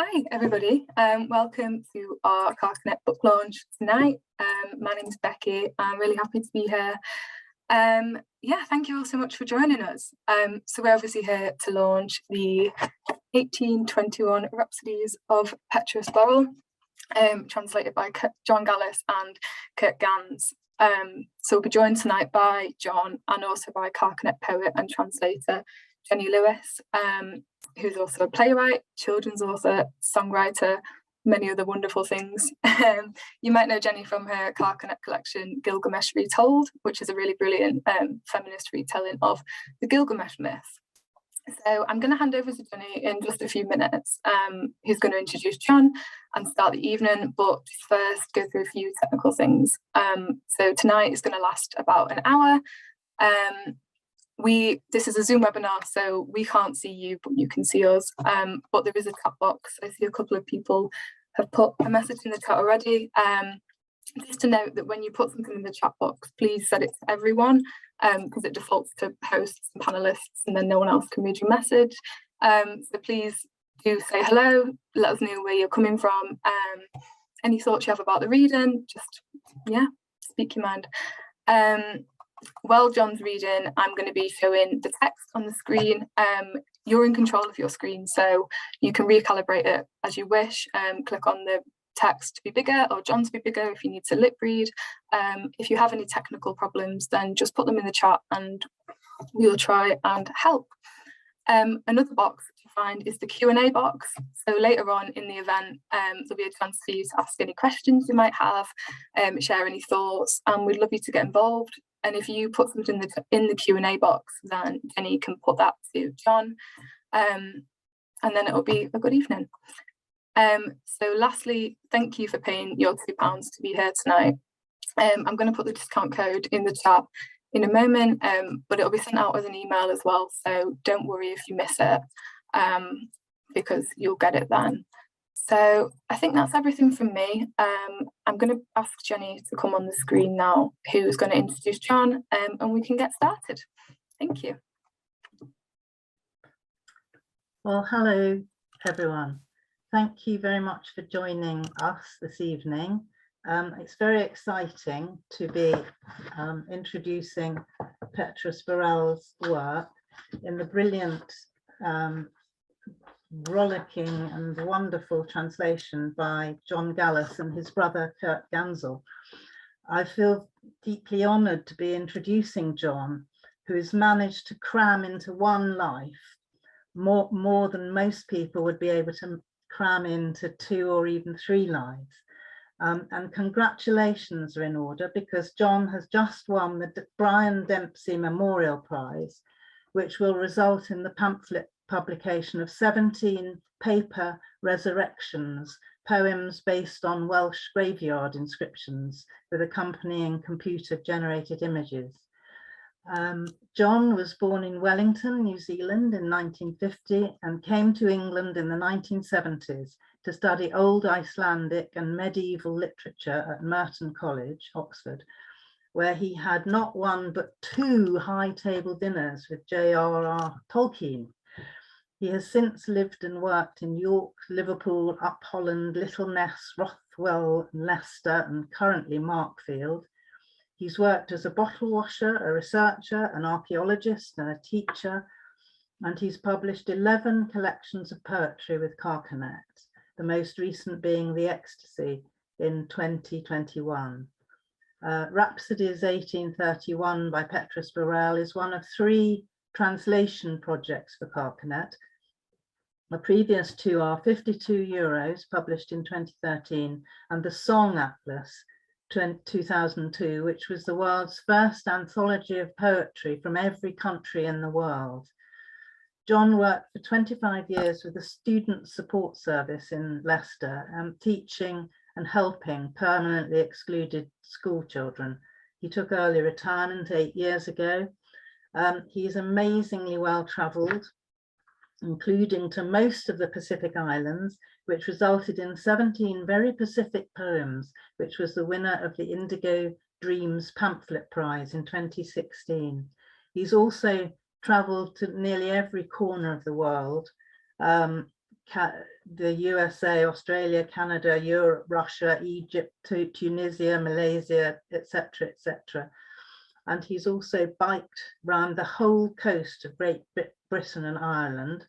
Hi everybody, welcome to our Carcanet book launch tonight. My name is Becky. I'm really happy to be here. Thank you all so much for joining us. So we're obviously here to launch the 1821 Rhapsodies of Petrus Borel, translated by John Gallas and Gänzl. So we'll be joined tonight by John and also by Carcanet poet and translator Jenny Lewis, who's also a playwright, children's author, songwriter, many other wonderful things. You might know Jenny from her Carcanet collection, Gilgamesh Retold, which is a really brilliant feminist retelling of the Gilgamesh myth. So I'm going to hand over to Jenny in just a few minutes, who's going to introduce John and start the evening, but first go through a few technical things. So tonight is going to last about an hour. This is a Zoom webinar, so we can't see you, but you can see us. But there is a chat box. I see a couple of people have put a message in the chat already. Just to note that when you put something in the chat box, please set it to everyone, because it defaults to hosts and panelists, and then no one else can read your message. So please do say hello, let us know where you're coming from. Any thoughts you have about the reading, just, speak your mind. While John's reading, I'm going to be showing the text on the screen. You're in control of your screen, so you can recalibrate it as you wish. Click on the text to be bigger or John to be bigger if you need to lip read. If you have any technical problems, then just put them in the chat and we'll try and help. Another box to find is the Q&A box. So later on in the event, there'll be a chance for you to ask any questions you might have, share any thoughts, and we'd love you to get involved. And if you put something in the Q&A box, then Jenny can put that to John, and then it'll be a good evening. So lastly, thank you for paying your £2 to be here tonight. I'm going to put the discount code in the chat in a moment, but it'll be sent out as an email as well, so don't worry if you miss it, because you'll get it then. So I think that's everything from me. I'm going to ask Jenny to come on the screen now, who's going to introduce John, and we can get started. Thank you. Well, hello, everyone. Thank you very much for joining us this evening. It's very exciting to be introducing Petrus Borel's work in the brilliant rollicking and wonderful translation by John Gallas and his brother Gnzl. I feel deeply honoured to be introducing John, who has managed to cram into one life more than most people would be able to cram into 2 or even 3 lives. And congratulations are in order, because John has just won the Brian Dempsey Memorial Prize, which will result in the pamphlet publication of 17 paper resurrections, poems based on Welsh graveyard inscriptions with accompanying computer-generated images. John was born in Wellington, New Zealand in 1950 and came to England in the 1970s to study Old Icelandic and medieval literature at Merton College, Oxford, where he had not one but 2 high-table dinners with J.R.R. Tolkien. He has since lived and worked in York, Liverpool, Up Holland, Little Ness, Rothwell, Leicester, and currently Markfield. He's worked as a bottle washer, a researcher, an archaeologist, and a teacher, and he's published 11 collections of poetry with Carcanet, the most recent being The Ecstasy in 2021. Rhapsodies 1831 by Petrus Borel is one of 3 translation projects for Carcanet. The previous 2 are €52, published in 2013, and the Song Atlas, 2002, which was the world's first anthology of poetry from every country in the world. John worked for 25 years with the Student Support Service in Leicester, teaching and helping permanently excluded school children. He took early retirement 8 years ago. He's amazingly well-travelled, including to most of the Pacific Islands, which resulted in 17 very Pacific poems, which was the winner of the Indigo Dreams Pamphlet Prize in 2016. He's also travelled to nearly every corner of the world, the USA, Australia, Canada, Europe, Russia, Egypt, Tunisia, Malaysia, etc., etc. And he's also biked around the whole coast of Great Britain and Ireland.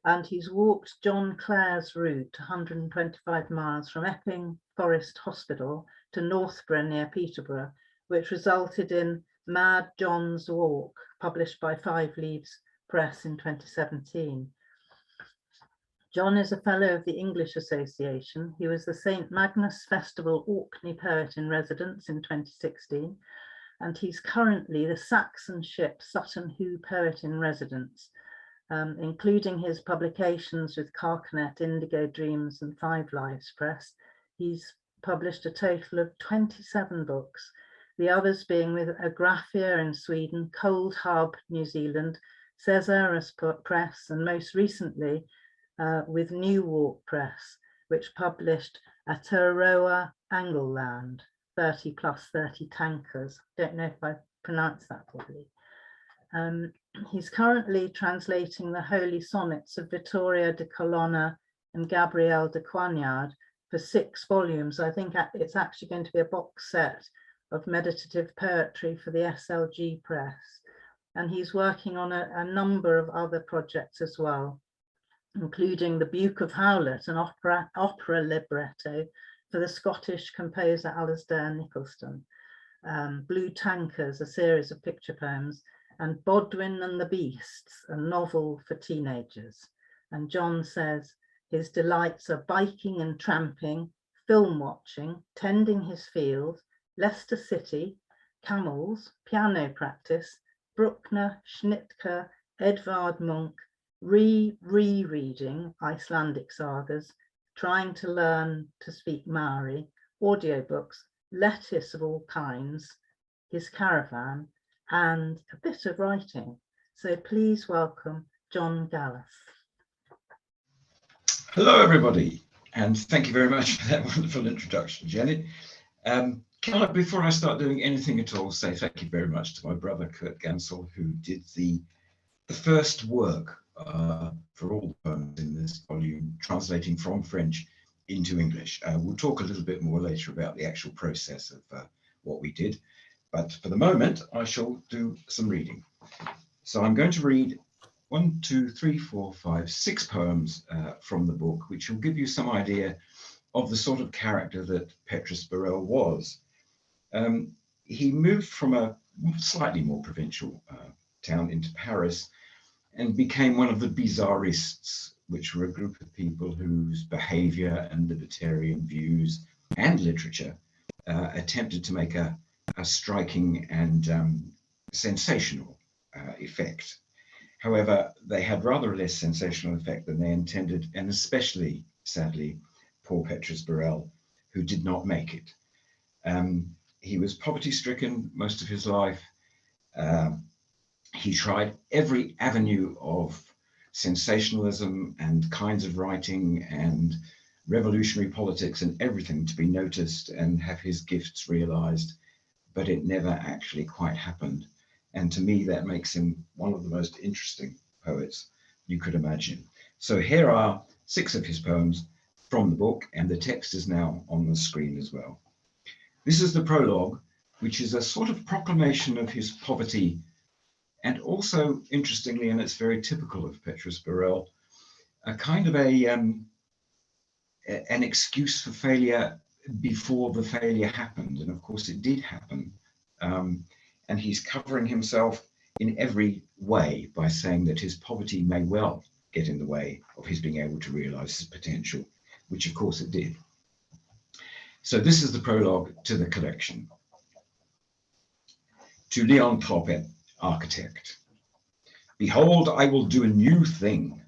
And he's walked John Clare's route, 125 miles from Epping Forest Hospital to Northborough near Peterborough, which resulted in Mad John's Walk, published by Five Leaves Press in 2017. John is a fellow of the English Association. He was the St. Magnus Festival Orkney Poet in Residence in 2016, and he's currently the Saxon Ship Sutton Hoo Poet in Residence, including his publications with Carcanet, Indigo Dreams and Five Lives Press. He's published a total of 27 books, the others being with Agraphia in Sweden, Cold Hub, New Zealand, Cesarus Press, and most recently with New Walk Press, which published Aotearoa Angleland, 30 plus 30 tankers. Don't know if I pronounced that properly. He's currently translating the Holy Sonnets of Vittoria de Colonna and Gabrielle de Coignard for 6 volumes. I think it's actually going to be a box set of meditative poetry for the SLG Press. And he's working on a number of other projects as well, including The Buke of Howlet, an opera libretto for the Scottish composer Alasdair Nicholson, Blue Tankers, a series of picture poems, and Bodwin and the Beasts, a novel for teenagers. And John says his delights are biking and tramping, film watching, tending his field, Leicester City, camels, piano practice, Bruckner, Schnittke, Edvard Munch, rereading Icelandic sagas, trying to learn to speak Maori, audiobooks, lettuce of all kinds, his caravan, and a bit of writing. So please welcome John Gallas. Hello, everybody, and thank you very much for that wonderful introduction, Jenny. Can I, before I start doing anything at all, say thank you very much to my brother, Kurt Gnzl, who did the first work for all the poems in this volume, translating from French into English. We'll talk a little bit more later about the actual process of what we did, but for the moment, I shall do some reading. So I'm going to read 1, 2, 3, 4, 5, 6 poems from the book, which will give you some idea of the sort of character that Petrus Borel was. He moved from a slightly more provincial town into Paris and became one of the bizarrists, which were a group of people whose behavior and libertarian views and literature attempted to make a striking and sensational effect. However, they had rather less sensational effect than they intended, and especially, sadly, poor Petrus Borel, who did not make it. He was poverty-stricken most of his life. He tried every avenue of sensationalism and kinds of writing and revolutionary politics and everything to be noticed and have his gifts realized, but it never actually quite happened. And to me, that makes him one of the most interesting poets you could imagine. So here are 6 of his poems from the book, and the text is now on the screen as well. This is the prologue, which is a sort of proclamation of his poverty, and also, interestingly, and it's very typical of Petrus Borel, a kind of an excuse for failure before the failure happened. And of course, it did happen. And he's covering himself in every way by saying that his poverty may well get in the way of his being able to realize his potential, which of course it did. So this is the prologue to the collection. To Leontrop, architect. Behold, I will do a new thing.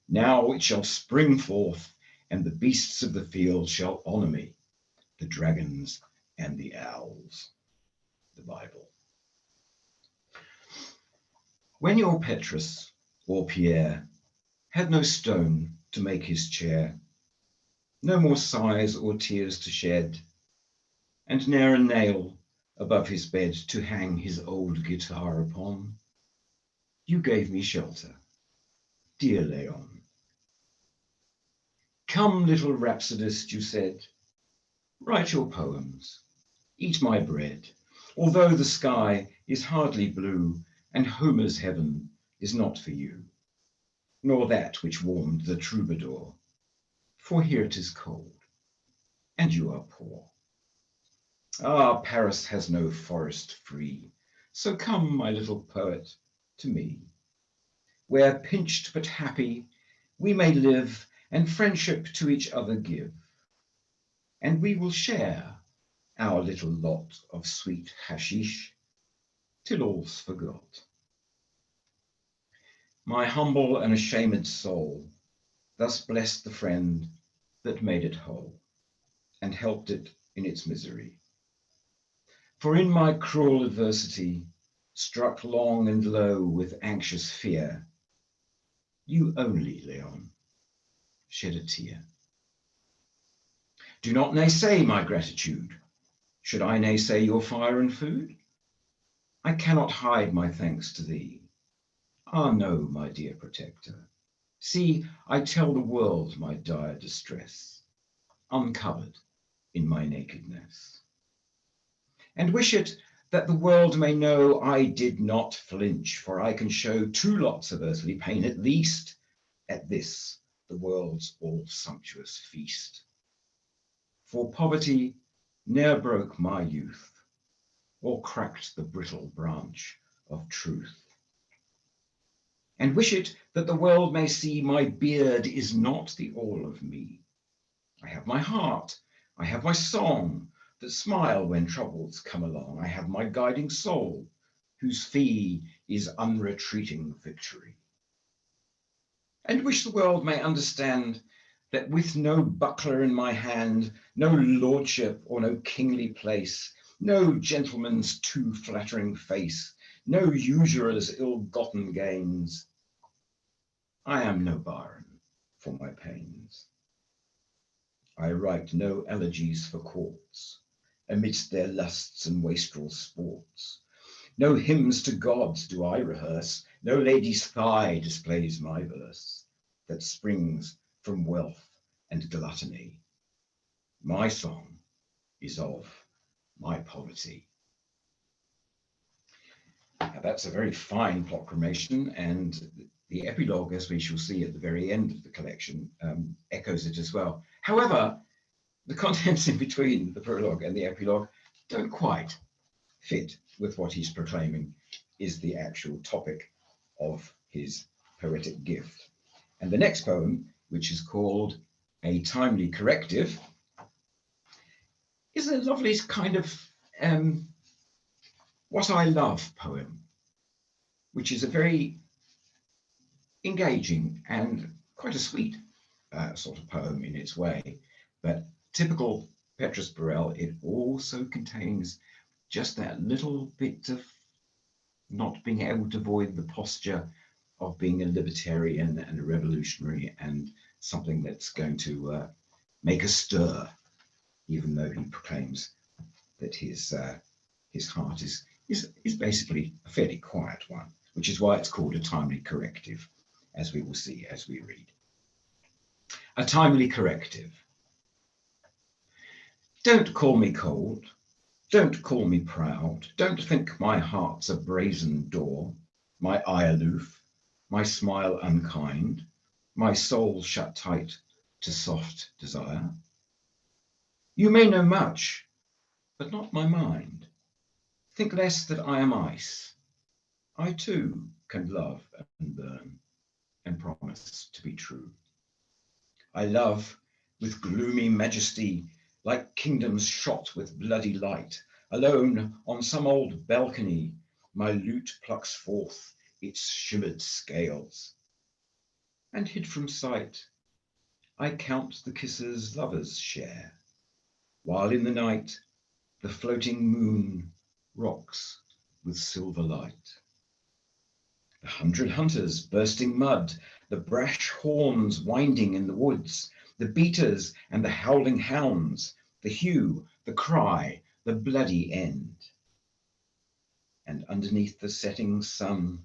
Now it shall spring forth, and the beasts of the field shall honor me, the dragons and the owls. The Bible. When your Petrus or Pierre had no stone to make his chair, no more sighs or tears to shed, and ne'er a nail above his bed to hang his old guitar upon, you gave me shelter, dear Leon. Come, little rhapsodist, you said, write your poems, eat my bread, although the sky is hardly blue and Homer's heaven is not for you, nor that which warmed the troubadour, for here 'tis cold, and you are poor. Ah, Paris has no forest free, so come, my little poet, to me, where pinched but happy we may live and friendship to each other give, and we will share our little lot of sweet hashish till all's forgot. My humble and ashamed soul thus blessed the friend that made it whole and helped it in its misery. For in my cruel adversity, struck long and low with anxious fear, you only, Leon, shed a tear. Do not naysay my gratitude. Should I naysay your fire and food? I cannot hide my thanks to thee. Ah, no, my dear protector. See, I tell the world my dire distress, uncovered in my nakedness. And wish it that the world may know I did not flinch, for I can show 2 lots of earthly pain at least, at this, the world's all-sumptuous feast. For poverty ne'er broke my youth, or cracked the brittle branch of truth. And wish it that the world may see my beard is not the all of me. I have my heart, I have my song, that smile when troubles come along. I have my guiding soul, whose fee is unretreating victory. And wish the world may understand that with no buckler in my hand, no lordship or no kingly place, no gentleman's too flattering face, no usurer's ill-gotten gains, I am no Byron for my pains. I write no elegies for courts, amidst their lusts and wastrel sports. No hymns to gods do I rehearse, no lady's thigh displays my verse, that springs from wealth and gluttony. My song is of my poverty. Now, that's a very fine proclamation, and the epilogue, as we shall see at the very end of the collection, echoes it as well. However, the contents in between the prologue and the epilogue don't quite fit with what he's proclaiming is the actual topic of his poetic gift. And the next poem, which is called A Timely Corrective, is a lovely kind of what I love poem, which is a very engaging and quite a sweet sort of poem in its way. But typical Petrus Borel, it also contains just that little bit of not being able to avoid the posture of being a libertarian and a revolutionary and something that's going to make a stir, even though he proclaims that his heart is basically a fairly quiet one, which is why it's called a timely corrective, as we will see as we read. A timely corrective. Don't call me cold, don't call me proud, don't think my heart's a brazen door, my eye aloof, my smile unkind, my soul shut tight to soft desire. You may know much, but not my mind. Think less that I am ice. I too can love and burn and promise to be true. I love with gloomy majesty, like kingdoms shot with bloody light. Alone on some old balcony, my lute plucks forth its shimmered scales. And hid from sight, I count the kisses lovers share, while in the night the floating moon rocks with silver light. The 100 hunters bursting mud, the brash horns winding in the woods, the beaters and the howling hounds, the hue, the cry, the bloody end. And underneath the setting sun,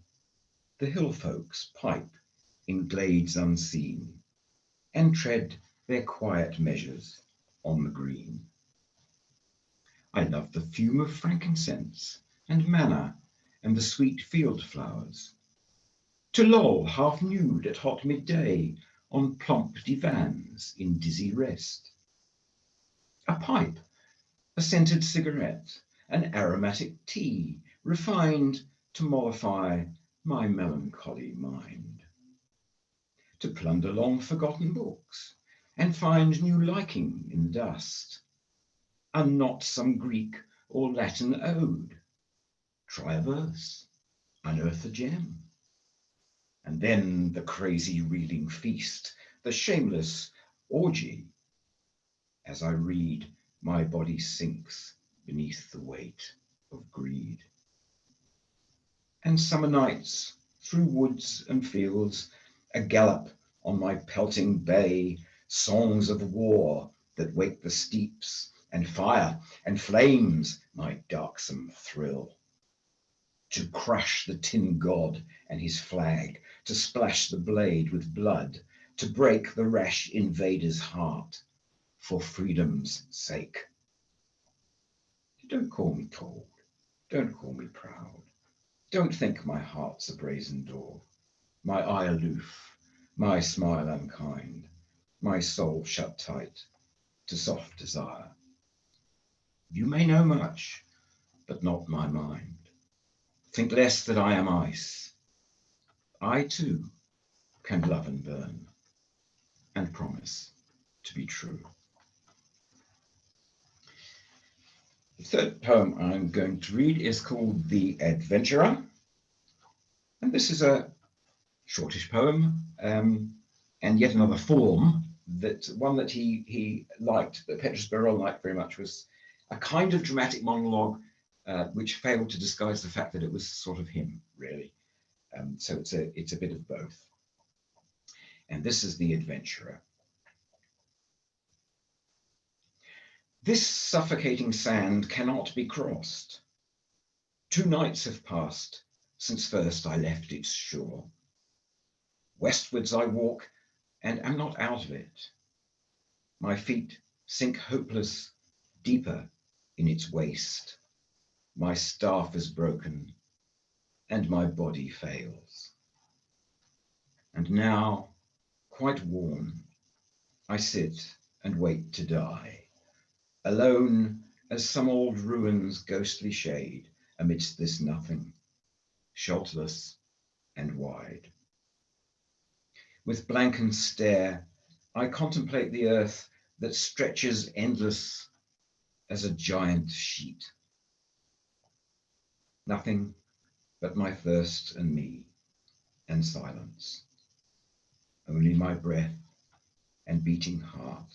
the hill folks pipe in glades unseen and tread their quiet measures on the green. I love the fume of frankincense and manna and the sweet field flowers, to loll half nude at hot midday on plump divans in dizzy rest. A pipe, a scented cigarette, an aromatic tea, refined to mollify my melancholy mind. To plunder long forgotten books and find new liking in the dust. Unknot some Greek or Latin ode, try a verse, unearth a gem. And then the crazy reeling feast, the shameless orgy. As I read, my body sinks beneath the weight of greed. And summer nights, through woods and fields, a gallop on my pelting bay, songs of war that wake the steeps, and fire and flames my darksome thrill. To crush the tin god and his flag, to splash the blade with blood, to break the rash invader's heart for freedom's sake. Don't call me cold, don't call me proud, don't think my heart's a brazen door, my eye aloof, my smile unkind, my soul shut tight to soft desire. You may know much, but not my mind. Think less that I am ice. I too can love and burn, and promise to be true. The third poem I'm going to read is called The Adventurer. And this is a shortish poem, and yet another form, that one that he liked, that Petrus Borel liked very much, was a kind of dramatic monologue which failed to disguise the fact that it was sort of him, really. So it's a bit of both. And this is The Adventurer. This suffocating sand cannot be crossed. 2 nights have passed since first I left its shore. Westwards I walk and am not out of it. My feet sink hopeless deeper in its waste. My staff is broken and my body fails. And now, quite worn, I sit and wait to die, alone as some old ruin's ghostly shade amidst this nothing, shelterless and wide. With blankened stare, I contemplate the earth that stretches endless as a giant sheet. Nothing but my thirst and me, and silence. Only my breath and beating heart.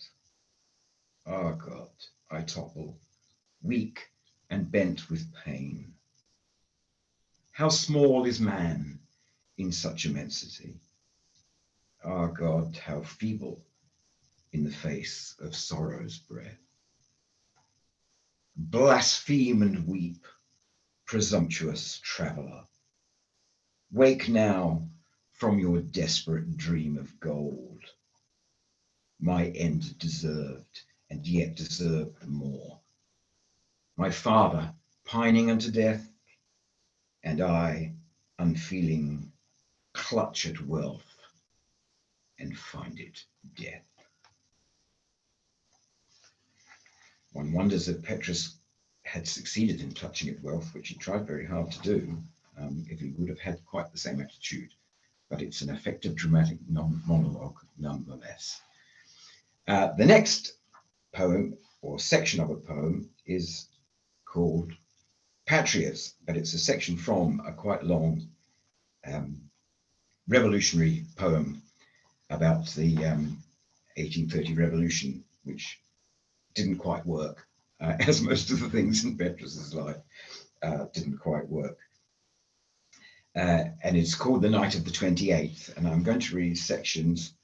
Ah, God, I topple, weak and bent with pain. How small is man in such immensity? Ah, God, how feeble in the face of sorrow's breath. Blaspheme and weep, presumptuous traveller. Wake now from your desperate dream of gold. My end deserved, and yet deserved more. My father pining unto death, and I, unfeeling, clutch at wealth and find it death. One wonders if Petrus had succeeded in clutching at wealth, which he tried very hard to do, if he would have had quite the same attitude. But it's an effective dramatic monologue nonetheless. The next poem, or section of a poem, is called Patriots, but it's a section from a quite long revolutionary poem about the 1830 revolution, which didn't quite work, as most of the things in Petrus's life didn't quite work. And it's called The Night of the 28th, and I'm going to read sections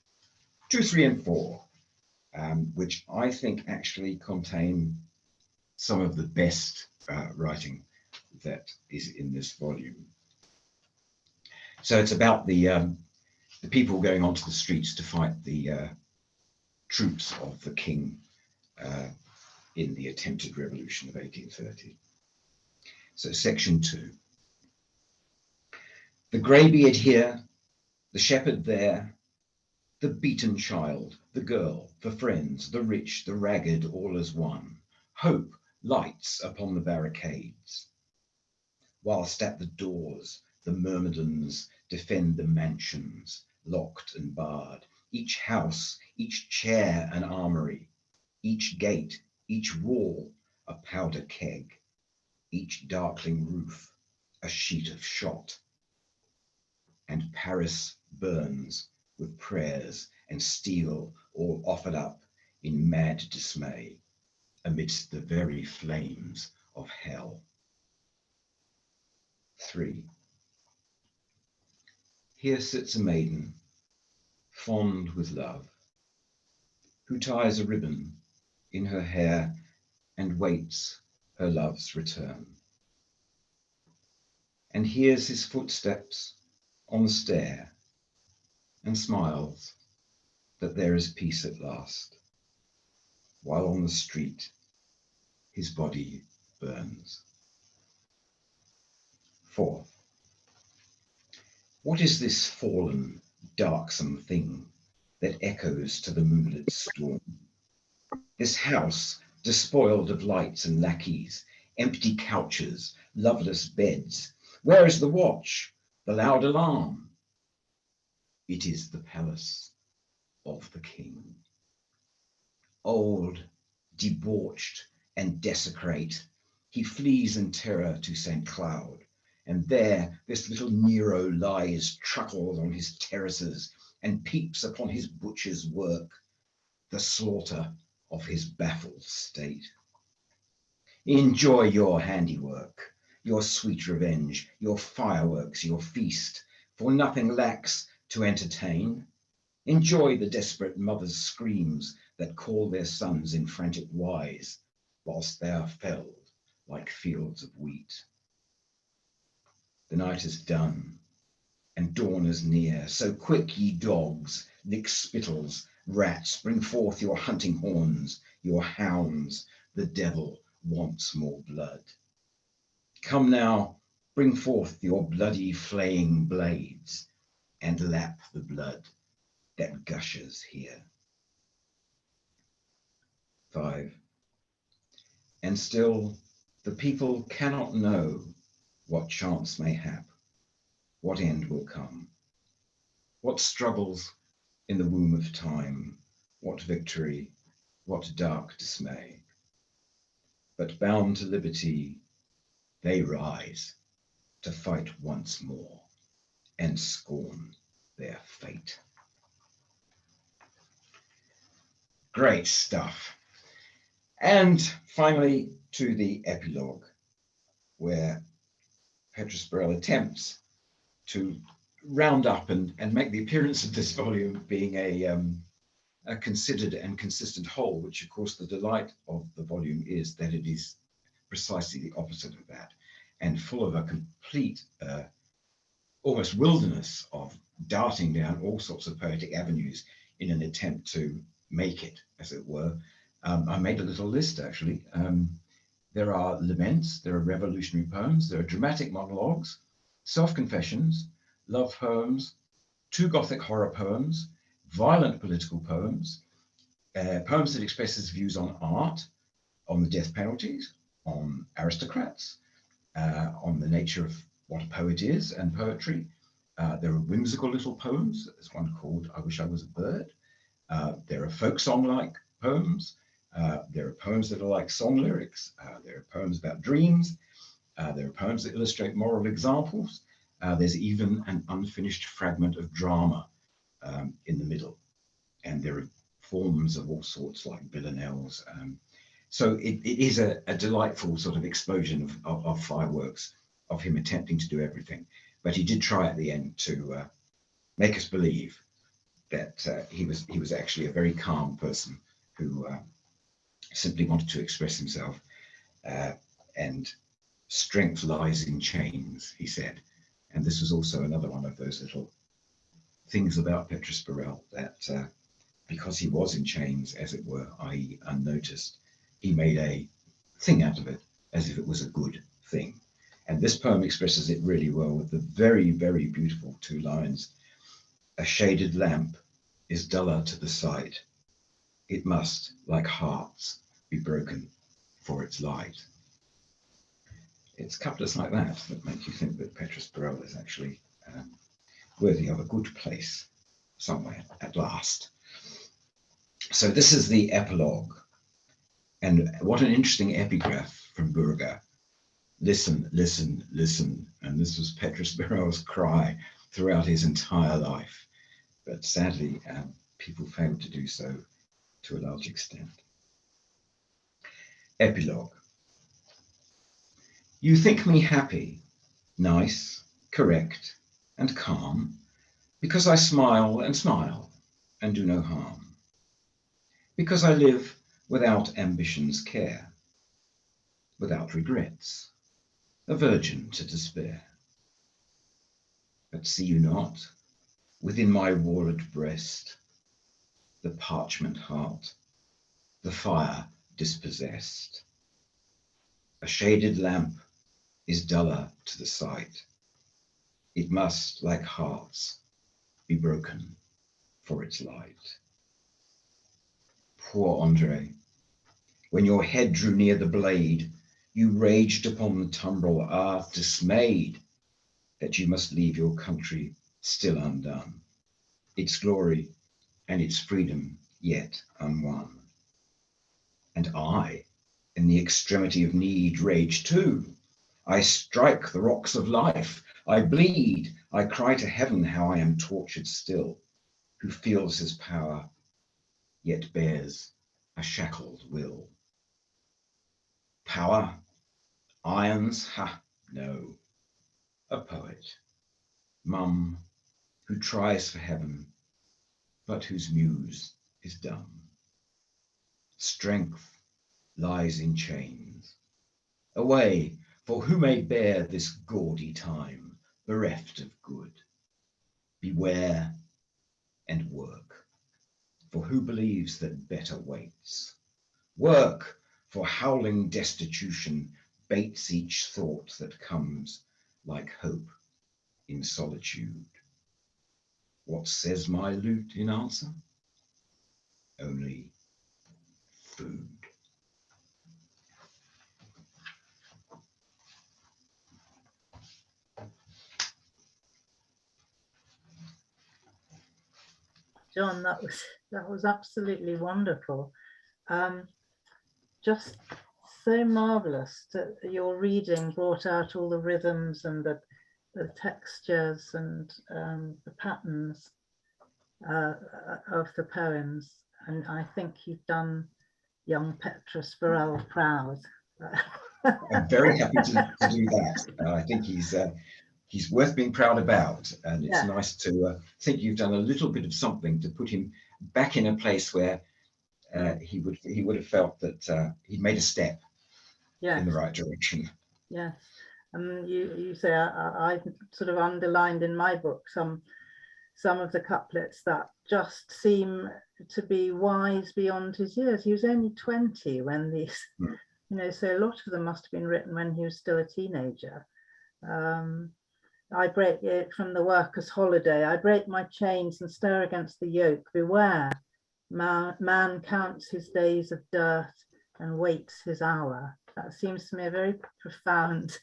2, 3, and 4, which I think actually contain some of the best writing that is in this volume. So it's about the people going onto the streets to fight the troops of the king in the attempted revolution of 1830. So section 2. The greybeard here, the shepherd there, the beaten child, the girl, the friends, the rich, the ragged, all as one. Hope lights upon the barricades, whilst at the doors the myrmidons defend the mansions, locked and barred, each house, each chair an armoury, each gate, each wall a powder keg, each darkling roof a sheet of shot. And Paris burns with prayers and steel all offered up in mad dismay amidst the very flames of hell. 3. Here sits a maiden, fond with love, who ties a ribbon in her hair and waits her love's return, and hears his footsteps on the stair and smiles that there is peace at last, while on the street his body burns. 4. What is this fallen, darksome thing that echoes to the moonlit storm? This house despoiled of lights and lackeys, empty couches, loveless beds. Where is the watch, the loud alarm? It is the palace of the king. Old, debauched, and desecrate, he flees in terror to St. Cloud, and there this little Nero lies truckled on his terraces and peeps upon his butcher's work, the slaughter of his baffled state. Enjoy your handiwork, your sweet revenge, your fireworks, your feast, for nothing lacks to entertain. Enjoy the desperate mothers' screams that call their sons in frantic wise, whilst they are felled like fields of wheat. The night is done, and dawn is near, so quick, ye dogs, lick spittles, rats, bring forth your hunting horns, your hounds, the devil wants more blood. Come now, bring forth your bloody flaying blades, and lap the blood that gushes here. 5. And still the people cannot know what chance may hap, what end will come, what struggles in the womb of time, what victory, what dark dismay. But bound to liberty, they rise to fight once more and scorn their fate. Great stuff. And finally to the epilogue, where Petrus Borel attempts to round up and make the appearance of this volume being a considered and consistent whole, which of course the delight of the volume is that it is precisely the opposite of that, and full of a complete almost wilderness of darting down all sorts of poetic avenues in an attempt to make it, as it were. I made a little list actually. There are laments, there are revolutionary poems, there are dramatic monologues, self-confessions, love poems, 2 Gothic horror poems, violent political poems, poems that express his views on art, on the death penalties, on aristocrats, on the nature of what a poet is and poetry. There are whimsical little poems. There's one called I Wish I Was a Bird. There are folk song-like poems. There are poems that are like song lyrics. There are poems about dreams. There are poems that illustrate moral examples. There's even an unfinished fragment of drama in the middle. And there are forms of all sorts like villanelles. So it is a delightful sort of explosion of fireworks of him attempting to do everything. But he did try at the end to make us believe that he was actually a very calm person who simply wanted to express himself, and strength lies in chains, he said. And this was also another one of those little things about Petrus Borel that because he was in chains, as it were, i.e. unnoticed, he made a thing out of it as if it was a good thing. And this poem expresses it really well with the very, very beautiful 2 lines. A shaded lamp is duller to the sight. It must, like hearts, be broken for its light. It's couplets like that that make you think that Petrus Borel is actually worthy of a good place somewhere at last. So this is the epilogue. And what an interesting epigraph from Burger. Listen, listen, listen. And this was Petrus Borel's cry throughout his entire life. But sadly, people failed to do so to a large extent. Epilogue. You think me happy, nice, correct, and calm, because I smile and do no harm. Because I live without ambition's care, without regrets, a virgin to despair. But see you not, within my walled breast, the parchment heart, the fire dispossessed. A shaded lamp is duller to the sight. It must, like hearts, be broken for its light. Poor Andre, when your head drew near the blade, you raged upon the tumbrel, dismayed that you must leave your country still undone, its glory and its freedom yet unwon. And I, in the extremity of need, rage too. I strike the rocks of life, I bleed, I cry to heaven how I am tortured still, who feels his power, yet bears a shackled will. Power, irons, ha, no, a poet, mum, who tries for heaven, but whose muse is dumb. Strength lies in chains. Away, for who may bear this gaudy time, bereft of good? Beware and work, for who believes that better waits? Work, for howling destitution baits each thought that comes like hope in solitude. What says my lute in answer? Only food. John, that was absolutely wonderful. Just so marvelous that your reading brought out all the rhythms and the textures and the patterns of the poems. And I think you've done young Petrus Borel proud. I'm very happy to do that. I think he's worth being proud about, and it's nice to think you've done a little bit of something to put him back in a place where he would have felt that he'd made a step in the right direction. Yes, you say I sort of underlined in my book some of the couplets that just seem to be wise beyond his years. He was only 20 when these, so a lot of them must have been written when he was still a teenager. I break it from the worker's holiday. I break my chains and stir against the yoke. Beware, man counts his days of dearth and waits his hour. That seems to me a very profound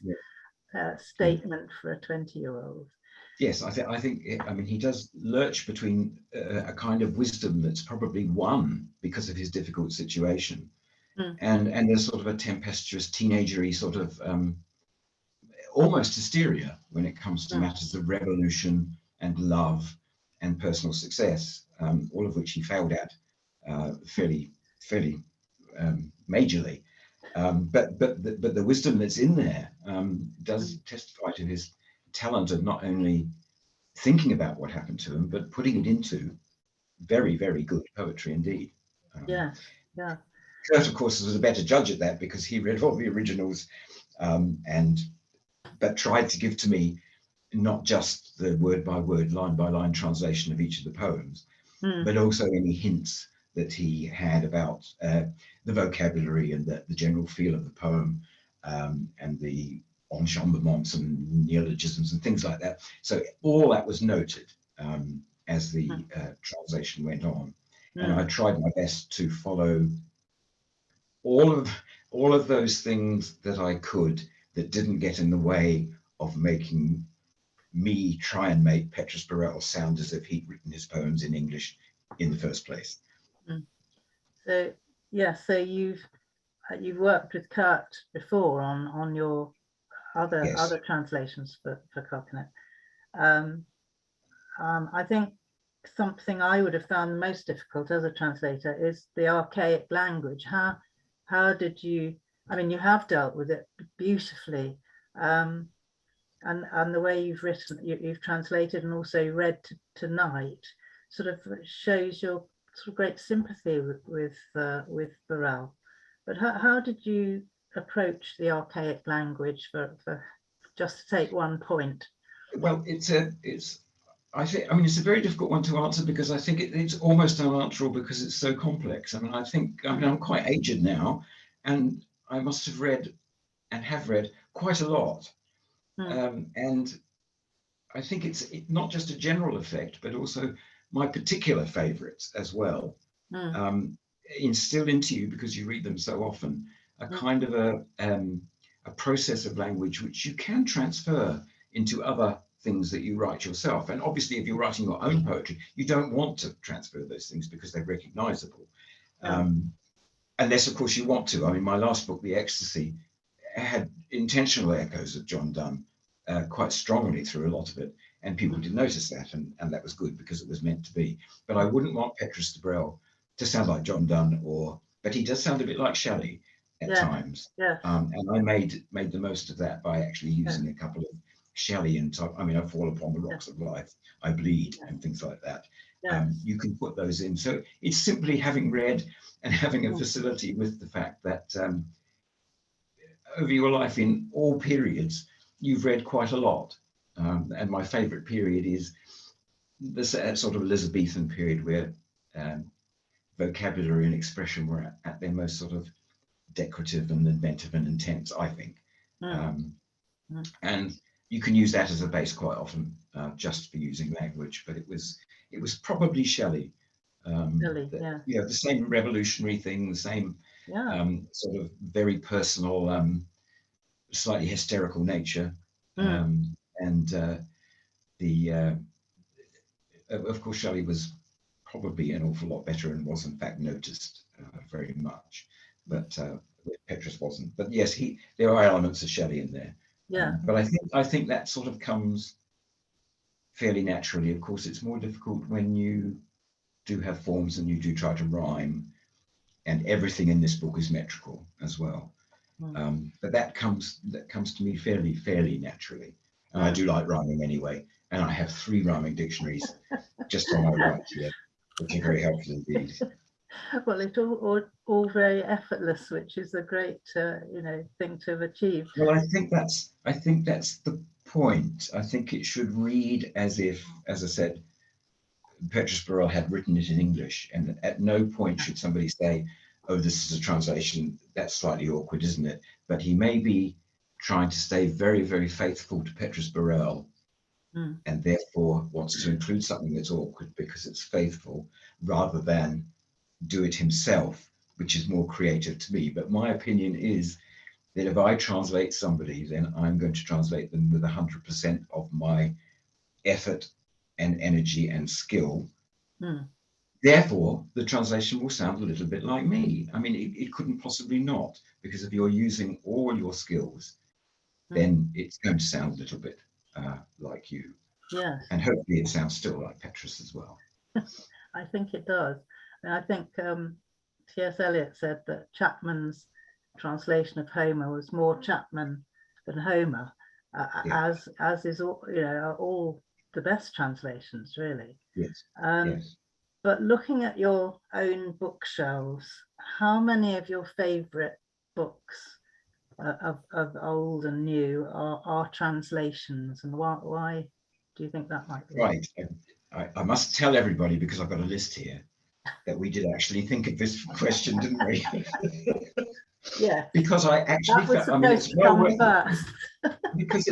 statement for a 20-year-old. Yes, I think he does lurch between a kind of wisdom that's probably won because of his difficult situation, and there's sort of a tempestuous, teenagery sort of almost hysteria when it comes to matters of revolution and love and personal success, all of which he failed at fairly majorly. But the wisdom that's in there does testify to his talent of not only thinking about what happened to him, but putting it into very, very good poetry indeed. Kurt, of course, was a better judge at that because he read all the originals, but tried to give to me not just the word by word, line by line translation of each of the poems, but also any hints that he had about the vocabulary and the general feel of the poem, and the enjambments and neologisms and things like that. So all that was noted as the translation went on. And I tried my best to follow all of those things that I could that didn't get in the way of making me try and make Petrus Borel sound as if he'd written his poems in English in the first place. So yeah, so you've worked with Kurt before on your other translations for Carcanet. I think something I would have found most difficult as a translator is the archaic language. How did you? I mean, you have dealt with it beautifully, and the way you've written, you've translated and also read tonight, sort of shows your sort of great sympathy with Borel. But how did you approach the archaic language for just to take one point? Well, I mean, it's a very difficult one to answer because I think it's almost unanswerable because it's so complex. I mean, I'm quite aged now, and I must have read and have read quite a lot. And I think it's not just a general effect, but also my particular favorites as well, instilled into you because you read them so often, a kind of a process of language which you can transfer into other things that you write yourself. And obviously, if you're writing your own poetry, you don't want to transfer those things because they're recognizable. Unless, of course, you want to. I mean, my last book, The Ecstasy, had intentional echoes of John Donne quite strongly through a lot of it. And people did notice that, and that was good because it was meant to be. But I wouldn't want Petrus Borel to sound like John Donne, but he does sound a bit like Shelley at times. And I made the most of that by actually using a couple of Shelley type. I mean, I fall upon the rocks of life, I bleed, and things like that. You can put those in. So it's simply having read and having a facility with the fact that over your life in all periods, you've read quite a lot. And my favorite period is the sort of Elizabethan period where vocabulary and expression were at their most sort of decorative and inventive and intense, I think. And you can use that as a base quite often, just for using language. But it was probably Shelley. The same revolutionary thing, the same sort of very personal, slightly hysterical nature, and of course Shelley was probably an awful lot better and was in fact noticed very much, but Petrus wasn't. But yes, there are elements of Shelley in there. But I think that sort of comes fairly naturally. Of course, it's more difficult when you do have forms and you do try to rhyme, and everything in this book is metrical as well. But that comes to me fairly naturally, and I do like rhyming anyway. And I have 3 rhyming dictionaries just on my right here, which are very helpful indeed. Well, it's all very effortless, which is a great thing to have achieved. Well, I think that's the point. I think it should read as if, as I said, Petrus Borel had written it in English, and at no point should somebody say, "Oh, this is a translation. That's slightly awkward, isn't it?" But he may be trying to stay very, very faithful to Petrus Borel, and therefore wants to include something that's awkward because it's faithful, rather than do it himself, which is more creative to me. But my opinion is that if I translate somebody, then I'm going to translate them with 100% of my effort and energy and skill. Therefore, the translation will sound a little bit like me. I mean, it couldn't possibly not, because if you're using all your skills, then it's going to sound a little bit like you. And hopefully it sounds still like Petrus as well. I think it does. And I think T.S. Eliot said that Chapman's translation of Homer was more Chapman than Homer, as is all the best translations, really. Yes. But looking at your own bookshelves, how many of your favorite books of old and new are translations, and why Do you think that might be Right. I must tell everybody, because I've got a list here, that we did actually think of this question, didn't we? Yeah, Because I actually that was felt, I mean, supposed it's to well come worth it, first. because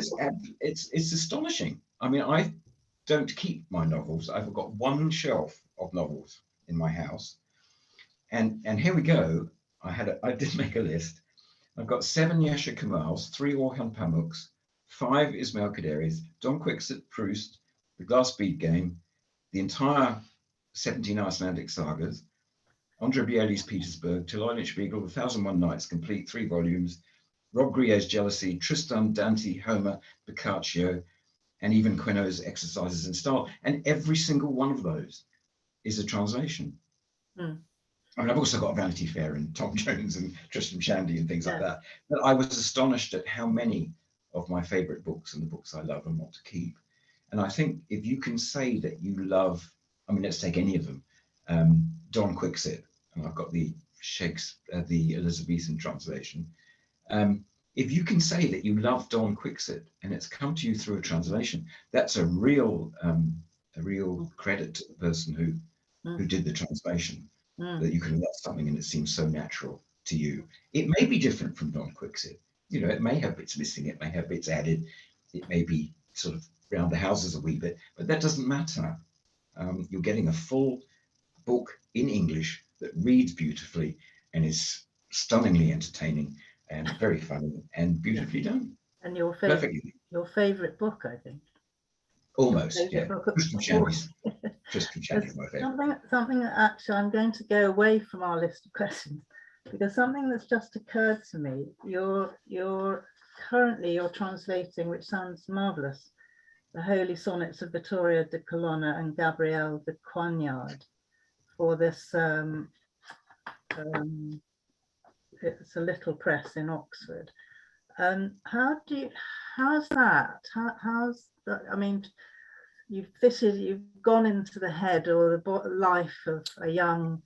it's astonishing. I mean, I don't keep my novels. I've got one shelf of novels in my house, and here we go. I did make a list. I've got 7 Yasha Kamals, 3 Orhan Pamuks, 5 Ismail Qaderis, Don Quixote, Proust, The Glass Bead Game, the entire 17 Icelandic sagas, Andre Bieلی's Petersburg, Till Spiegel, The 1001 Nights, complete 3 volumes, Rob Grier's Jealousy, Tristan, Dante, Homer, Boccaccio, and even Queneau's Exercises in Style. And every single one of those is a translation. Mm. I mean, I've also got Vanity Fair and Tom Jones and Tristram Shandy and things like Yeah. that. But I was astonished at how many of my favorite books and the books I love and want to keep. And I think if you can say that you love, I mean, let's take any of them, Don Quixote, and I've got the Shakespeare, the Elizabethan translation. If you can say that you love Don Quixote and it's come to you through a translation, that's a real credit to the person who did the translation. That you can love something and it seems so natural to you. It may be different from Don Quixote. You know, it may have bits missing, it may have bits added, it may be sort of round the houses a wee bit, but that doesn't matter. You're getting a full book in English that reads beautifully and is stunningly entertaining and very funny and beautifully done. And your favorite book, I think. Almost, yeah. Tristram Shandy's my favorite. Something that actually I'm going to go away from our list of questions, because something that's just occurred to me, you're translating, which sounds marvelous, the Holy Sonnets of Vittoria de Colonna and Gabrielle de Coignard for this it's a little press in Oxford. How's that? I mean, you've gone into the head or the life of a young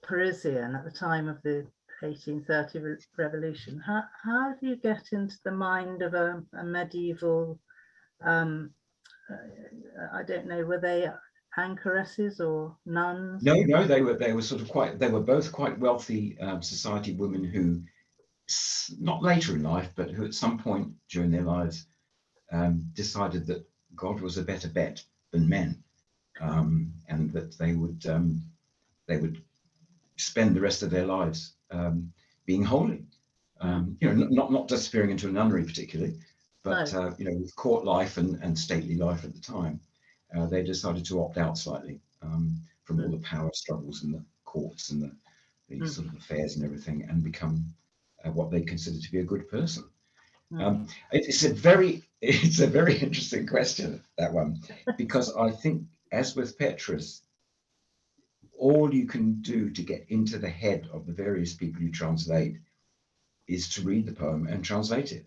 Parisian at the time of the 1830 revolution. How do you get into the mind of a medieval, I don't know, were they anchoresses or nuns? No, they were sort of they were both quite wealthy society women who, not later in life, but who at some point during their lives decided that God was a better bet than men, and that they would spend the rest of their lives being holy. You know, not disappearing into a nunnery particularly, but no. You know, with court life and stately life at the time, they decided to opt out slightly from all the power struggles in the courts and the sort of affairs and everything, and become what they consider to be a good person. It's a very interesting question, that one, because I think, as with Petrus, all you can do to get into the head of the various people you translate is to read the poem and translate it.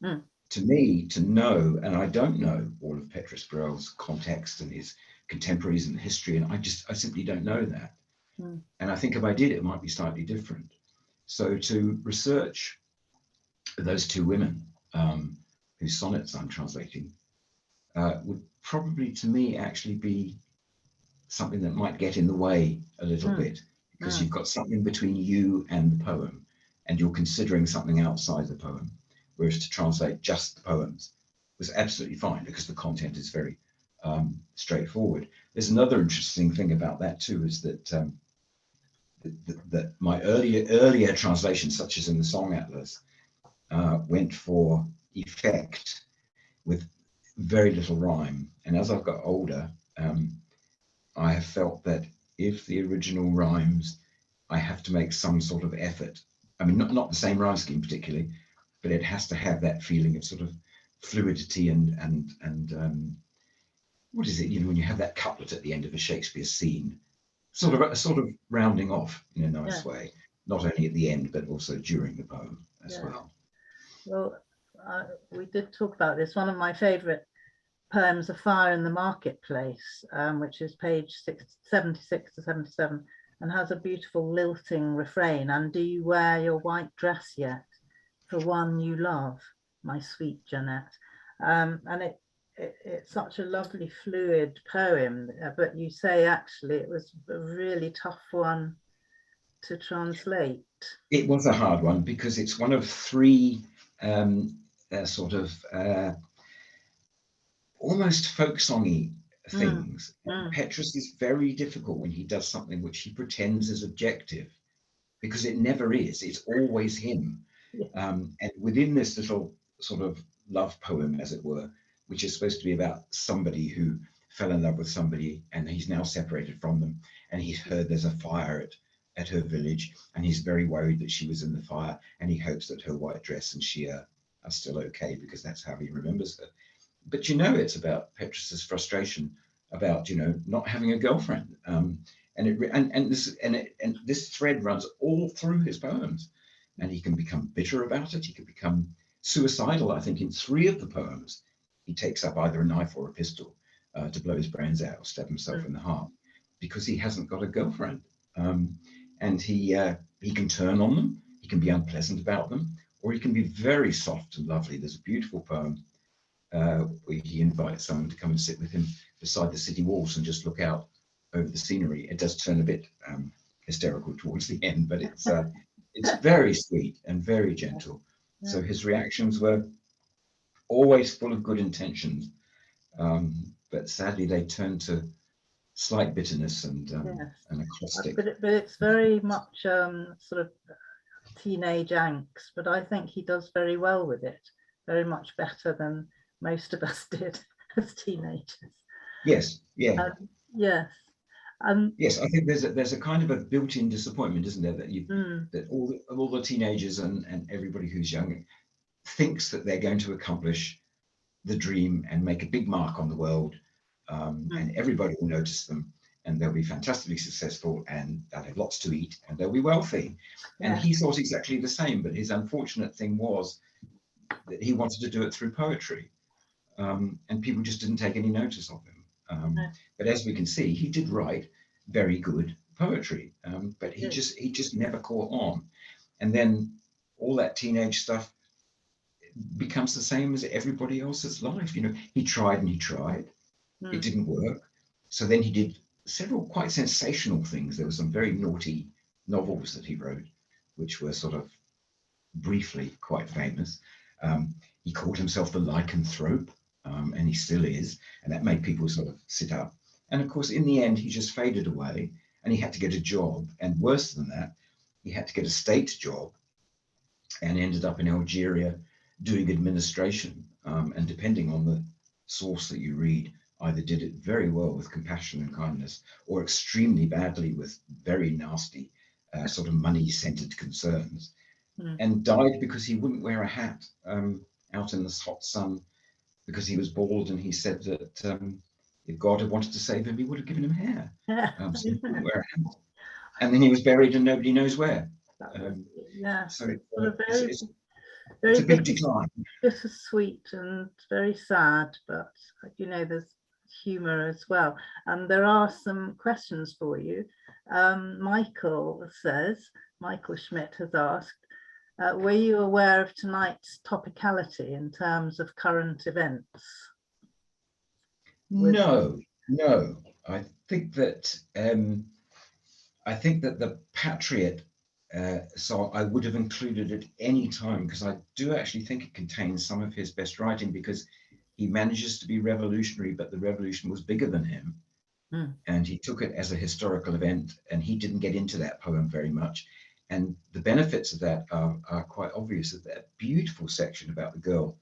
To me, to know, and I don't know all of Petrus Borel's context and his contemporaries and history, and I simply don't know that. And I think if I did, it might be slightly different. So to research those 2 women whose sonnets I'm translating would probably, to me, actually be something that might get in the way a little bit, because you've got something between you and the poem, and you're considering something outside the poem. Whereas to translate just the poems was absolutely fine, because the content is very straightforward. There's another interesting thing about that too, is that that my earlier translations, such as in the Song Atlas, went for effect with very little rhyme. And as I've got older, I have felt that if the original rhymes, I have to make some sort of effort. I mean, not the same rhyme scheme particularly, but it has to have that feeling of sort of fluidity and what is it? You know, when you have that couplet at the end of a Shakespeare scene, sort of rounding off in a nice way, not only at the end but also during the poem as well. Well, we did talk about this. One of my favourite poems, A Fire in the Marketplace, which is page 76 to 77, and has a beautiful lilting refrain. And do you wear your white dress yet, for one you love, my sweet Jeanette? And it's such a lovely fluid poem, but you say actually it was a really tough one to translate. It was a hard one because it's one of three sort of almost folk songy things. Petrus is very difficult when he does something which he pretends is objective, because it never is. It's always him. Yeah. And within this little sort of love poem, as it were, which is supposed to be about somebody who fell in love with somebody and he's now separated from them, and he's heard there's a fire at her village, and he's very worried that she was in the fire, and he hopes that her white dress and she are still okay, because that's how he remembers her. But it's about Petrus's frustration about not having a girlfriend, and this thread runs all through his poems, and he can become bitter about it. He can become suicidal. I think in 3 of the poems he takes up either a knife or a pistol to blow his brains out or stab himself in the heart, because he hasn't got a girlfriend. And he can turn on them, he can be unpleasant about them, or he can be very soft and lovely. There's a beautiful poem where he invites someone to come and sit with him beside the city walls and just look out over the scenery. It does turn a bit hysterical towards the end, but it's very sweet and very gentle. So his reactions were always full of good intentions, but sadly they turned to slight bitterness and a caustic. But it's very much sort of teenage angst, but I think he does very well with it, very much better than most of us did as teenagers. Yes, yeah. Yes. Yes, I think there's a kind of a built-in disappointment, isn't there, that that all the teenagers and everybody who's young thinks that they're going to accomplish the dream and make a big mark on the world, and everybody will notice them, and they'll be fantastically successful, and they'll have lots to eat, and they'll be wealthy. And he thought exactly the same, but his unfortunate thing was that he wanted to do it through poetry, and people just didn't take any notice of him. But as we can see, he did write very good poetry, but he just never caught on. And then all that teenage stuff becomes the same as everybody else's life. He tried and he tried. It didn't work. So then he did several quite sensational things. There were some very naughty novels that he wrote, which were sort of briefly quite famous. He called himself the lycanthrope, and he still is, and that made people sort of sit up. And of course, in the end, he just faded away, and he had to get a job. And worse than that, he had to get a state job, and ended up in Algeria doing administration. And depending on the source that you read, either did it very well with compassion and kindness, or extremely badly with very nasty sort of money-centered concerns, and died because he wouldn't wear a hat out in the hot sun, because he was bald, and he said that if God had wanted to save him, he would have given him hair. So he wouldn't wear a hat. And then he was buried and nobody knows where. So it's a big decline. Bittersweet and very sad, but there's humour as well. And there are some questions for you. Michael Schmidt has asked, were you aware of tonight's topicality in terms of current events? No. I think that the Patriot song I would have included at any time, because I do actually think it contains some of his best writing, because he manages to be revolutionary, but the revolution was bigger than him, and he took it as a historical event, and he didn't get into that poem very much. And the benefits of that are quite obvious. That beautiful section about the girl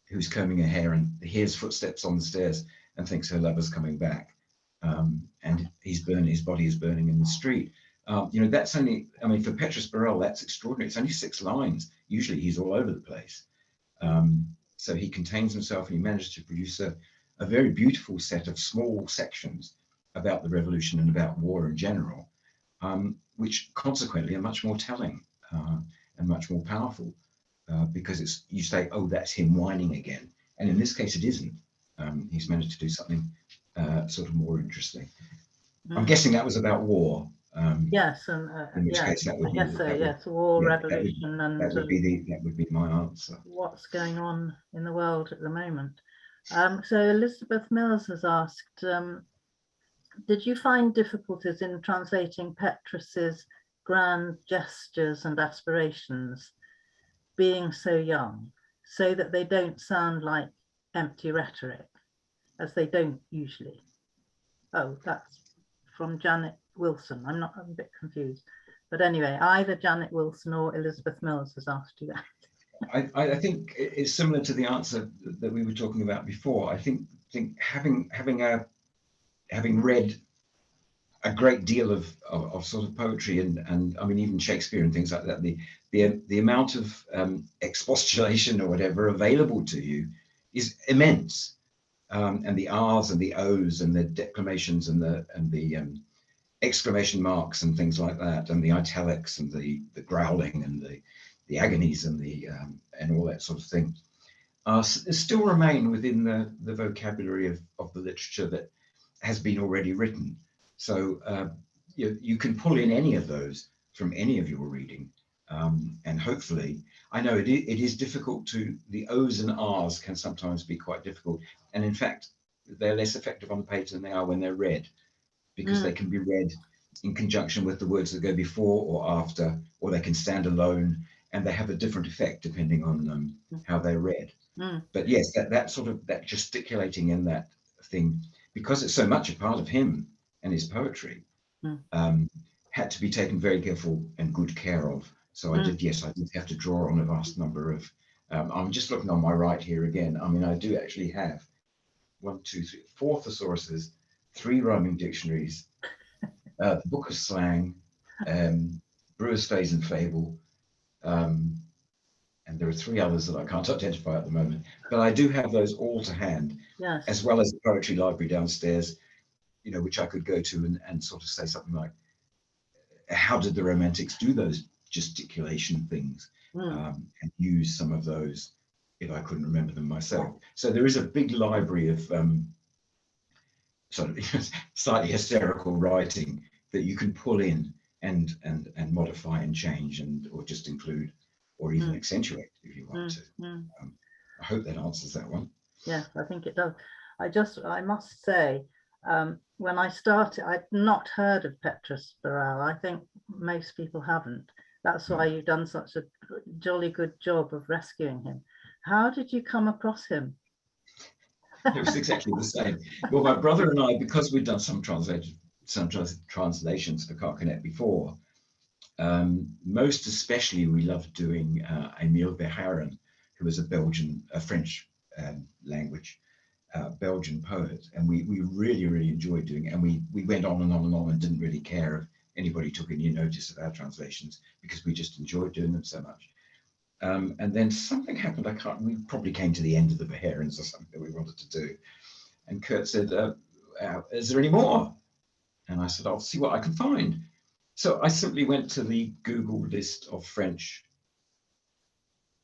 who's combing her hair and hears footsteps on the stairs and thinks her lover's coming back, and his body is burning in the street. That's only, for Petrus Borel, that's extraordinary. It's only 6 lines. Usually he's all over the place. So he contains himself, and he managed to produce a very beautiful set of small sections about the revolution and about war in general, which consequently are much more telling and much more powerful, because you say, oh, that's him whining again. And in this case, it isn't. He's managed to do something sort of more interesting. I'm guessing that was about war. Yes, and in which case that would be, yes, war, revolution, and that would be my answer. What's going on in the world at the moment? So Elizabeth Mills has asked, did you find difficulties in translating Petrus's grand gestures and aspirations, being so young, so that they don't sound like empty rhetoric, as they don't usually? Oh, that's from Janet Wilson. I'm a bit confused. But anyway, either Janet Wilson or Elizabeth Mills has asked you that. I think it's similar to the answer that we were talking about before. I think having read a great deal of sort of poetry and I mean even Shakespeare and things like that, the amount of expostulation or whatever available to you is immense, and the R's and the O's and the declamations and the exclamation marks and things like that, and the italics and the growling and the agonies and and all that sort of thing, still remain within the vocabulary of the literature that has been already written. So you can pull in any of those from any of your reading, and hopefully, I know it is difficult the O's and R's can sometimes be quite difficult, and in fact they're less effective on the page than they are when they're read, because they can be read in conjunction with the words that go before or after, or they can stand alone, and they have a different effect depending on how they're read. But yes, that sort of that gesticulating in that thing, because it's so much a part of him and his poetry, had to be taken very careful and good care of. So I did have to draw on a vast number of, I'm just looking on my right here again. I mean, I do actually have 1, 2, 3, 4 thesauruses, 3 rhyming dictionaries, the Book of Slang, Brewer's Phase and Fable, and there are 3 others that I can't identify at the moment, but I do have those all to hand, as well as the poetry library downstairs, you know, which I could go to and sort of say something like, how did the Romantics do those gesticulation things, and use some of those if I couldn't remember them myself. So there is a big library of sort of slightly hysterical writing that you can pull in and modify and change or just include or even accentuate if you want to. I hope that answers that one. Yes, I think it does. I must say, when I started, I'd not heard of Petrus Borel. I think most people haven't. That's why you've done such a jolly good job of rescuing him. How did you come across him? It was exactly the same. Well, my brother and I, because we'd done some translations for Carcanet before, most especially we loved doing Emile Verhaeren, who was a French language Belgian poet, and we really, really enjoyed doing it. And we went on and on and on and didn't really care if anybody took any notice of our translations, because we just enjoyed doing them so much. And then something happened. We probably came to the end of the Verhaerens or something that we wanted to do. And Kurt said, is there any more? And I said, I'll see what I can find. So I simply went to the Google list of French.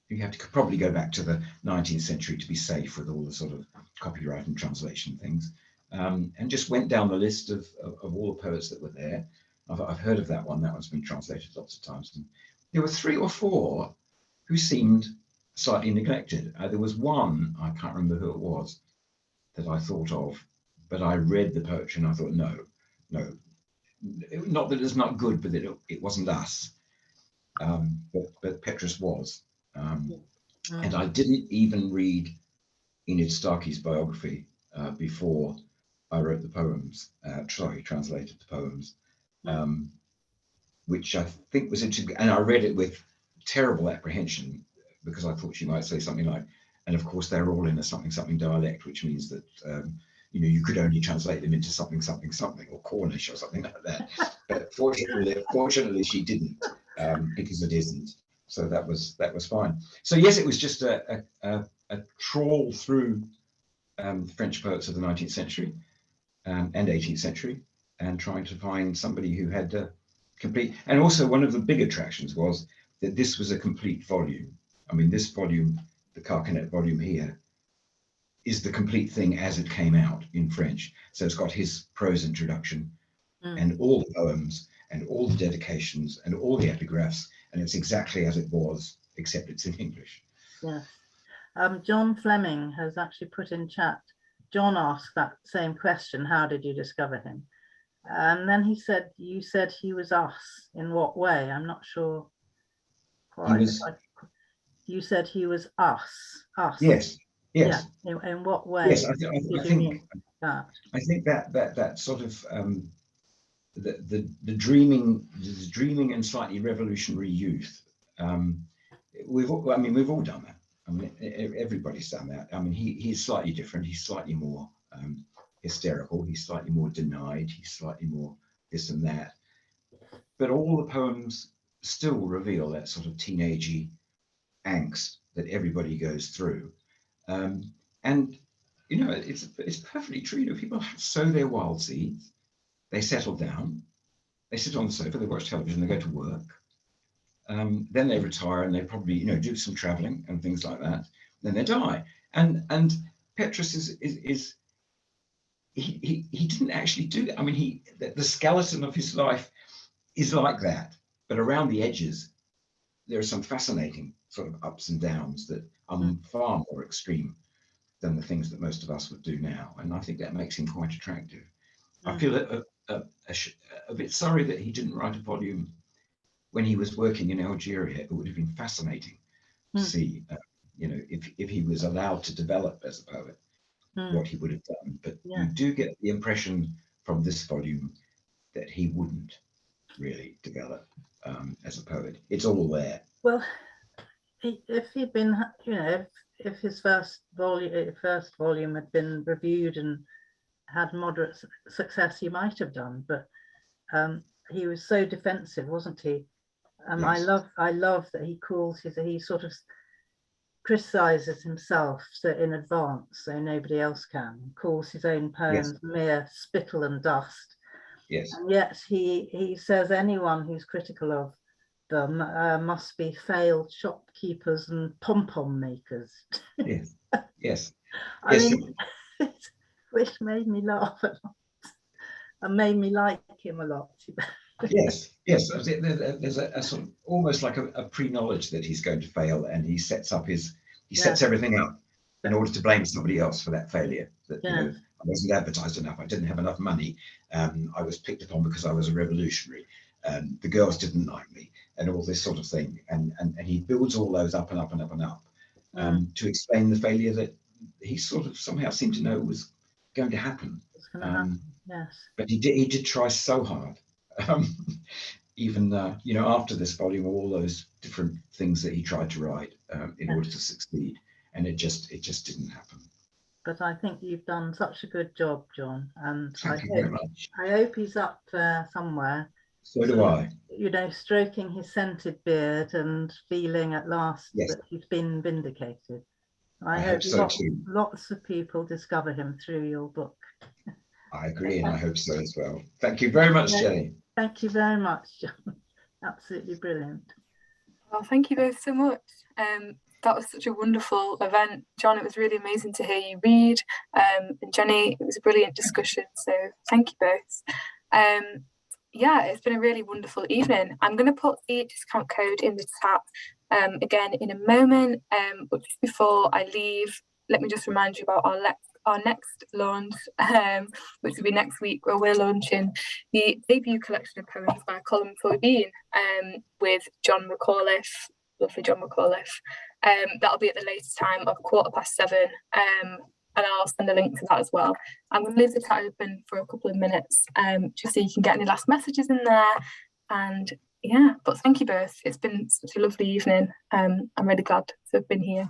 You have to probably go back to the 19th century to be safe with all the sort of copyright and translation things. And just went down the list of all the poets that were there. I've heard of that one. That one's been translated lots of times. And there were 3 or 4 who seemed slightly neglected. There was one, I can't remember who it was, that I thought of, but I read the poetry and I thought, no, not that it's not good, but that it wasn't us. But Petrus was. And I didn't even read Enid Starkey's biography before I wrote the poems, translated the poems, which I think was interesting. And I read it with terrible apprehension, because I thought she might say something like, and of course they're all in a something dialect, which means that you could only translate them into something or Cornish or something like that. But fortunately she didn't, because it isn't. So that was fine. So yes, it was just a trawl through French poets of the 19th century and 18th century, and trying to find somebody who had a complete. And also one of the big attractions was that this was a complete volume. I mean, this volume, the Carcanet volume here, is the complete thing as it came out in French. So it's got his prose introduction and all the poems and all the dedications and all the epigraphs, and it's exactly as it was, except it's in English. Yes. John Fleming has actually put in chat, John asked that same question, how did you discover him? And then he said, you said he was us. In what way? I'm not sure. You said he was us. Yes, yes. Yeah. In what way? Yes, I think that sort of the dreaming and slightly revolutionary youth. We've all done that. I mean, everybody's done that. I mean, he's slightly different. He's slightly more hysterical. He's slightly more denied. He's slightly more this and that. But all the poems still reveal that sort of teenagey angst that everybody goes through. And you know, it's perfectly true. You know, people sow their wild seeds. They settle down. They sit on the sofa. They watch television. They go to work. Then they retire and they probably, you know, do some traveling and things like that. Then they die. And Petrus he didn't actually do that. I mean, the skeleton of his life is like that, but around the edges, there are some fascinating sort of ups and downs that are far more extreme than the things that most of us would do now. And I think that makes him quite attractive. I feel a bit sorry that he didn't write a volume when he was working in Algeria. It would have been fascinating to see, you know, if he was allowed to develop as a poet, what he would have done. But you do get the impression from this volume that he wouldn't really develop as a poet. It's all there. Well, if he'd been, you know, if his first volume had been reviewed and had moderate success, he might have done. But he was so defensive, wasn't he? Yes. I love that he sort of criticizes himself in advance, so nobody else can. Calls his own poems mere spittle and dust. Yes. And yet he says anyone who's critical of them must be failed shopkeepers and pom-pom makers. Yes. Yes. I mean, which made me laugh a lot and made me like him a lot. Yes. There's a sort of almost like a pre-knowledge that he's going to fail, and he sets everything up in order to blame somebody else for that failure. That you know, I wasn't advertised enough. I didn't have enough money. I was picked upon because I was a revolutionary. The girls didn't like me, and all this sort of thing. And he builds all those up and up and up and up to explain the failure that he sort of somehow seemed to know was going to happen. Yes. But he did try so hard. Even you know, after this volume, all those different things that he tried to write in order to succeed, and it just didn't happen. But I think you've done such a good job, John, and Thank you very much. I hope he's up there somewhere. So do I. You know, stroking his scented beard and feeling at last that he's been vindicated. I hope so too. Lots of people discover him through your book. I agree, and I hope so as well. Thank you very much, Jenny. Thank you very much, John. Absolutely brilliant. Well, thank you both so much. That was such a wonderful event. John, it was really amazing to hear you read. And Jenny, it was a brilliant discussion. So thank you both. Yeah, it's been a really wonderful evening. I'm going to put the discount code in the chat again in a moment. But just before I leave, let me just remind you about our next launch, which will be next week, where we're launching the debut collection of poems by Colin Forbeen with John McAuliffe, lovely John McAuliffe. That'll be at the latest time of 7:15, and I'll send a link to that as well. I'm going to leave the chat open for a couple of minutes just so you can get any last messages in there. And yeah, but thank you both. It's been such a lovely evening. I'm really glad to have been here.